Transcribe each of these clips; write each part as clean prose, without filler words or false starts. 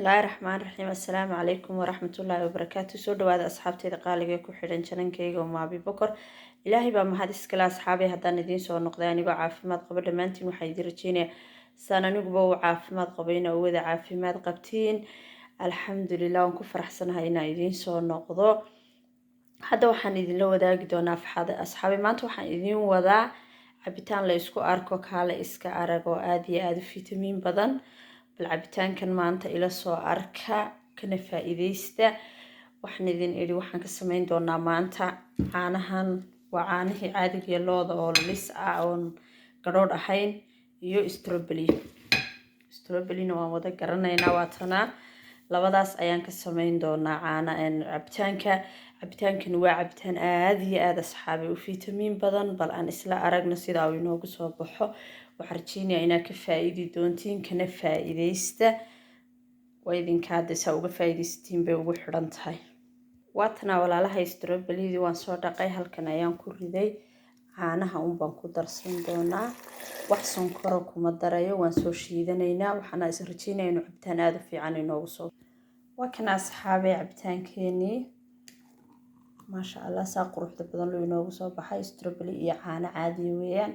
الله الرحمن الرحيم. السلام عليكم ورحمة الله وبركاته. سو دواad asxaabtayda qaaliga ku xidhan channelkayga oo Maabi Bokor. Ilaahay baa mahad iskala asxaabay haddaan idin soo noqday anigoo caafimaad qaba dhamaantiin waxay idin rajeynayaa saan aniguba u caafimaad qabayna oo wada caafimaad qabtiin. Alxamdulillah waan ku faraxsanahay inaan idin soo noqdo. Hadda waxaan idinla wadaagi doonaa faxada asxaabay maanta waxaan idin wadaa cabitaan la isku arko kaale iska arag oo aad iyo aad u fitamiin badan. bal cabitaankan maanta ila soo arka kana faa'iideysta waxaan idin iri waxaan ka sameyn doonaa maanta caanahan waa caanihii caadiga looda oo lis ah oo garood ahayn iyo strawberry waan wada garanaynaa waatana labadaas ayaan ka sameyn doonaa cabitaankan waa cabitaan aad iyo aad asxaabi u fitamiin badan bal aan isla aragno sida uu inoogu soo baxo waxaan rajeynayaa inaad ka faa'iidi doontiin kana faa'iideysta waa idinka hadda saa uga faa'iideysatiin bay ugu xidhan tahay waatana walaalaha strawberry waan soo dhaqay halkan ayaan ku riday caanaha baan ku darsan doonaa wax sonkoro kuma darayo waan soo shiidanaynaa waxaan is rajeynayaa inuu cabitaan aad u fiican inoogu soo waa kana asxaabay cabitaankeenii maasha Allah saa quruxda badan loo inoogu soo baxay strawberry iyo caano caadi weeyaan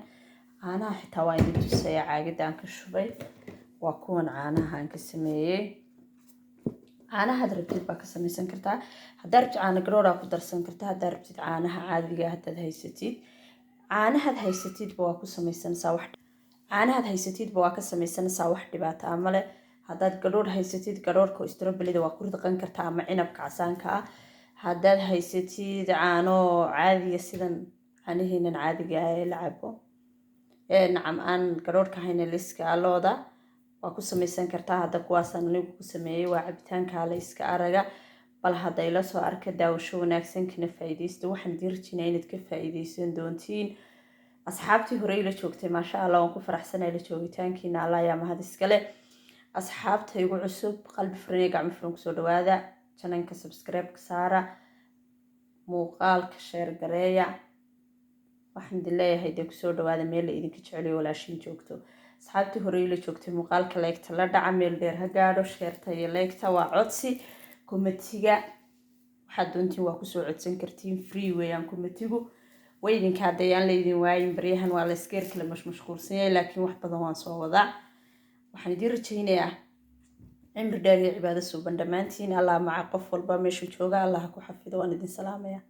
caanaha xitaa waa idin tusaya caagada aan ka shubay waa kuwan caanaha aan ka sameeyay caanaha rabtid baa ka samaysan kartaa haddaad rabtid caano garoora ku darsan kartaa haddaad rabtid caanaha caadiga haddaad haysatid caanaha haysatid waa ku samaysanaysaa wax caanaha haysatid waa ka samaysanaysaa wax dhibaato ah male haddaad garoor haysatid garoorka strawberry waa ku ridqan kartaa ama cinabka casaanka ah haddaad haysatid caano caadiga sidan caanihiinan caadiga ah ee la cabo nacam aan garoorka hayna liska looda waa ku samaysan kartaa hadda kuwaasaan anigu ku sameeyay waa cabitaanka la iska araga bal hadda ila soo arka daawasho wanaagsan kana faa'iideysta waxaan dirjinaa inaad ka faa'iideysan doontiin asxaabtii hore ila joogtay maasha Allah waan ku faraxsanahay la joogitaankiina Allah yaa mahad iskale asxaabta igu cusub qalbi furan iyo gacmo furan kusoo dhawaada channelka subscribe ka saara muuqaalka share gareeya waxaan dileeyahay dee kusoo dhawaada meel la idinka jeceliyo walaashin joogto asxaabtii hore ila joogtay muuqaalka leegta la dhaca meel dheer ha gaadho sheerta iyo leegta waa codsi komitiga waxaad doontiin waa kusoo codsan kartiin free weeyaan komitigu way idinka haddayaan laydin waayin baryahan waa la iskeer kale mashquulsan yahay laakiin wax badan waan soo wadaa waxaan idin rajeynayaa cimri dheer iyo cibaado suuban dhammaantiin Allah maca qof walba meeshu jooga Allah ku xafido waan idin salaamayaa